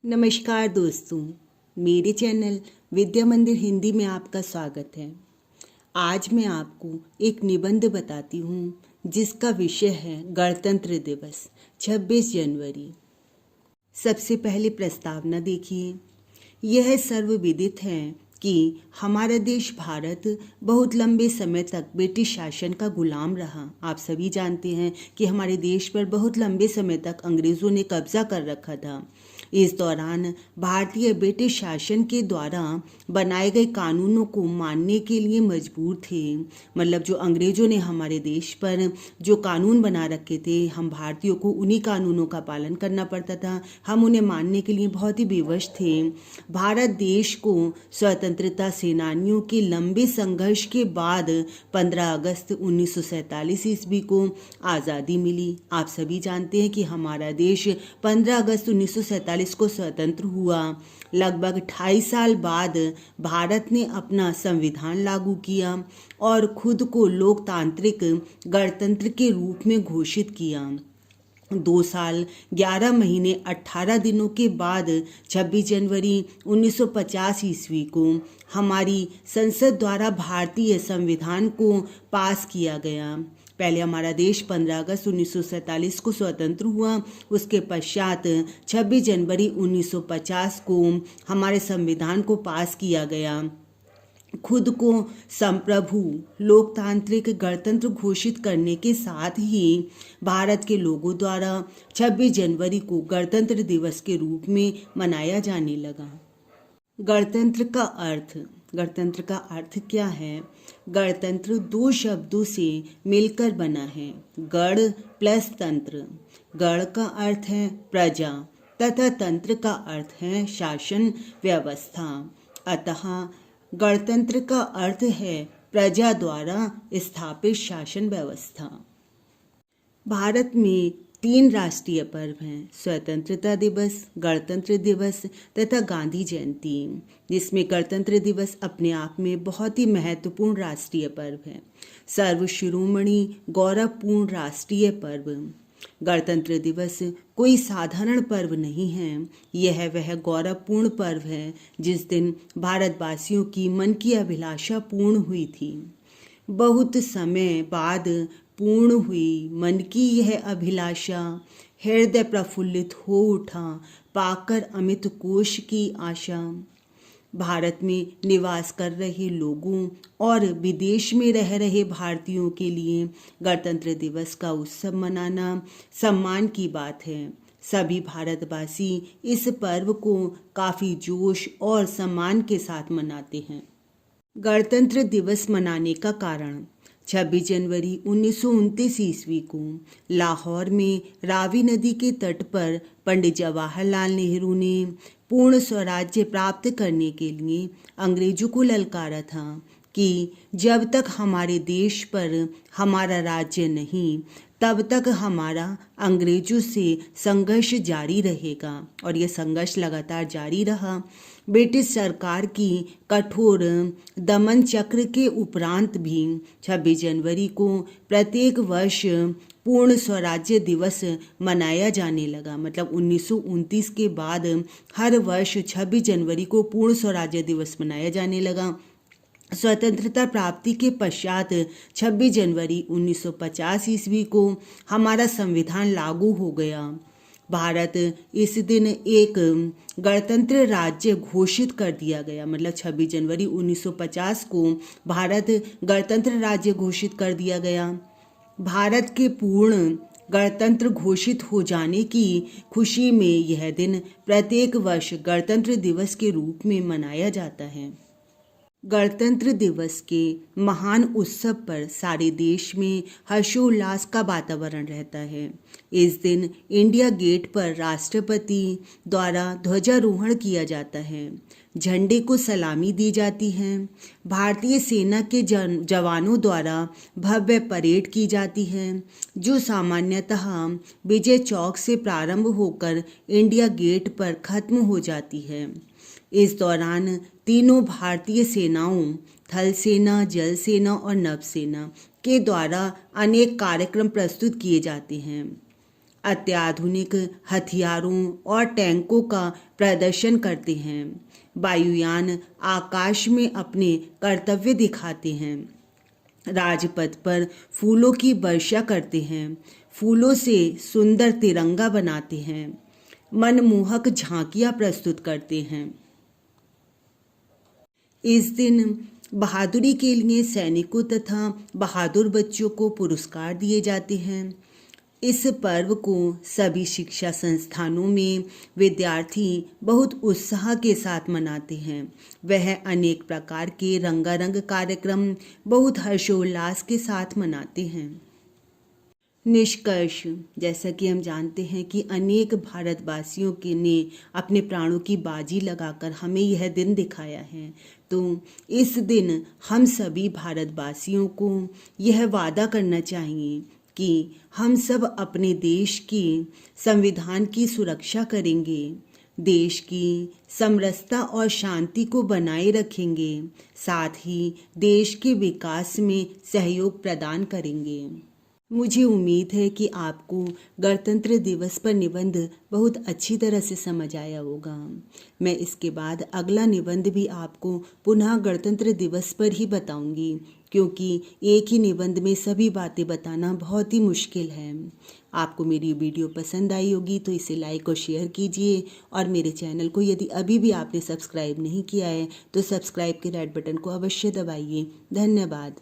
नमस्कार दोस्तों, मेरे चैनल विद्या मंदिर हिंदी में आपका स्वागत है। आज मैं आपको एक निबंध बताती हूँ जिसका विषय है गणतंत्र दिवस 26 जनवरी। सबसे पहले प्रस्तावना देखिए। यह सर्वविदित है कि हमारा देश भारत बहुत लंबे समय तक ब्रिटिश शासन का गुलाम रहा। आप सभी जानते हैं कि हमारे देश पर बहुत लंबे समय तक अंग्रेज़ों ने कब्जा कर रखा था। इस दौरान भारतीय ब्रिटिश शासन के द्वारा बनाए गए कानूनों को मानने के लिए मजबूर थे। मतलब जो अंग्रेज़ों ने हमारे देश पर जो कानून बना रखे थे, हम भारतीयों को उन्हीं कानूनों का पालन करना पड़ता था। हम उन्हें मानने के लिए बहुत ही विवश थे। भारत देश को स्वतंत्रता सेनानियों के लंबे संघर्ष के बाद 15 अगस्त 1947 ईस्वी को आज़ादी मिली। आप सभी जानते हैं कि हमारा देश 15 अगस्त 1947 को स्वतंत्र हुआ। लगभग 28 साल बाद भारत ने अपना संविधान लागू किया और खुद को लोकतांत्रिक गणतंत्र के रूप में घोषित किया। 2 साल 11 महीने 18 दिनों के बाद 26 जनवरी 1950 ईस्वी को हमारी संसद द्वारा भारतीय संविधान को पास किया गया। पहले हमारा देश 15 अगस्त 1947 को स्वतंत्र हुआ। उसके पश्चात 26 जनवरी 1950 को हमारे संविधान को पास किया गया। खुद को संप्रभु लोकतांत्रिक गणतंत्र घोषित करने के साथ ही भारत के लोगों द्वारा 26 जनवरी को गणतंत्र दिवस के रूप में मनाया जाने लगा। गणतंत्र का अर्थ क्या है? गणतंत्र 2 शब्दों से मिलकर बना है, गण प्लस तंत्र। गण का अर्थ है प्रजा तथा तंत्र का अर्थ है शासन व्यवस्था। अतः गणतंत्र का अर्थ है प्रजा द्वारा स्थापित शासन व्यवस्था। भारत में 3 राष्ट्रीय पर्व हैं, स्वतंत्रता दिवस, गणतंत्र दिवस तथा गांधी जयंती, जिसमें गणतंत्र दिवस अपने आप में बहुत ही महत्वपूर्ण राष्ट्रीय पर्व है, सर्वशिरोमणि गौरवपूर्ण राष्ट्रीय पर्व। गणतंत्र दिवस कोई साधारण पर्व नहीं है, यह वह गौरवपूर्ण पर्व है जिस दिन भारतवासियों की मन की अभिलाषा पूर्ण हुई थी। बहुत समय बाद पूर्ण हुई मन की यह अभिलाषा, हृदय प्रफुल्लित हो उठा पाकर अमित कोश की आशा। भारत में निवास कर रहे लोगों और विदेश में रह रहे भारतीयों के लिए गणतंत्र दिवस का उत्सव मनाना सम्मान की बात है। सभी भारतवासी इस पर्व को काफ़ी जोश और सम्मान के साथ मनाते हैं। गणतंत्र दिवस मनाने का कारण 26 जनवरी 1929 ईस्वी को लाहौर में रावी नदी के तट पर पंडित जवाहरलाल नेहरू ने पूर्ण स्वराज्य प्राप्त करने के लिए अंग्रेजों को ललकारा था कि जब तक हमारे देश पर हमारा राज्य नहीं, तब तक हमारा अंग्रेजों से संघर्ष जारी रहेगा। और यह संघर्ष लगातार जारी रहा। ब्रिटिश सरकार की कठोर दमन चक्र के उपरांत भी 26 जनवरी को प्रत्येक वर्ष पूर्ण स्वराज्य दिवस मनाया जाने लगा। मतलब 1929 के बाद हर वर्ष 26 जनवरी को पूर्ण स्वराज्य दिवस मनाया जाने लगा। स्वतंत्रता प्राप्ति के पश्चात 26 जनवरी 1950 ईस्वी को हमारा संविधान लागू हो गया। भारत इस दिन एक गणतंत्र राज्य घोषित कर दिया गया। मतलब 26 जनवरी 1950 को भारत गणतंत्र राज्य घोषित कर दिया गया। भारत के पूर्ण गणतंत्र घोषित हो जाने की खुशी में यह दिन प्रत्येक वर्ष गणतंत्र दिवस के रूप में मनाया जाता है। गणतंत्र दिवस के महान उत्सव पर सारे देश में हर्षोल्लास का वातावरण रहता है। इस दिन इंडिया गेट पर राष्ट्रपति द्वारा ध्वजारोहण किया जाता है, झंडे को सलामी दी जाती है, भारतीय सेना के जवानों द्वारा भव्य परेड की जाती है, जो सामान्यतः विजय चौक से प्रारंभ होकर इंडिया गेट पर खत्म हो जाती है। इस दौरान तीनों भारतीय सेनाओं, थल सेना, जल सेना और नभ सेना के द्वारा अनेक कार्यक्रम प्रस्तुत किए जाते हैं। अत्याधुनिक हथियारों और टैंकों का प्रदर्शन करते हैं। वायुयान आकाश में अपने कर्तव्य दिखाते हैं। राजपथ पर फूलों की वर्षा करते हैं। फूलों से सुंदर तिरंगा बनाते हैं। मनमोहक झांकियां प्रस्तुत करते हैं। इस दिन बहादुरी के लिए सैनिकों तथा बहादुर बच्चों को पुरस्कार दिए जाते हैं। इस पर्व को सभी शिक्षा संस्थानों में विद्यार्थी बहुत उत्साह के साथ मनाते हैं। वह अनेक प्रकार के रंगारंग कार्यक्रम बहुत हर्षोल्लास के साथ मनाते हैं। निष्कर्ष, जैसा कि हम जानते हैं कि अनेक भारतवासियों के ने अपने प्राणों की बाजी लगाकर हमें यह दिन दिखाया है। तो इस दिन हम सभी भारतवासियों को यह वादा करना चाहिए कि हम सब अपने देश की संविधान की सुरक्षा करेंगे, देश की समरसता और शांति को बनाए रखेंगे, साथ ही देश के विकास में सहयोग प्रदान करेंगे। मुझे उम्मीद है कि आपको गणतंत्र दिवस पर निबंध बहुत अच्छी तरह से समझ आया होगा। मैं इसके बाद अगला निबंध भी आपको पुनः गणतंत्र दिवस पर ही बताऊंगी, क्योंकि एक ही निबंध में सभी बातें बताना बहुत ही मुश्किल है। आपको मेरी वीडियो पसंद आई होगी तो इसे लाइक और शेयर कीजिए, और मेरे चैनल को यदि अभी भी आपने सब्सक्राइब नहीं किया है तो सब्सक्राइब के रेड बटन को अवश्य दबाइए। धन्यवाद।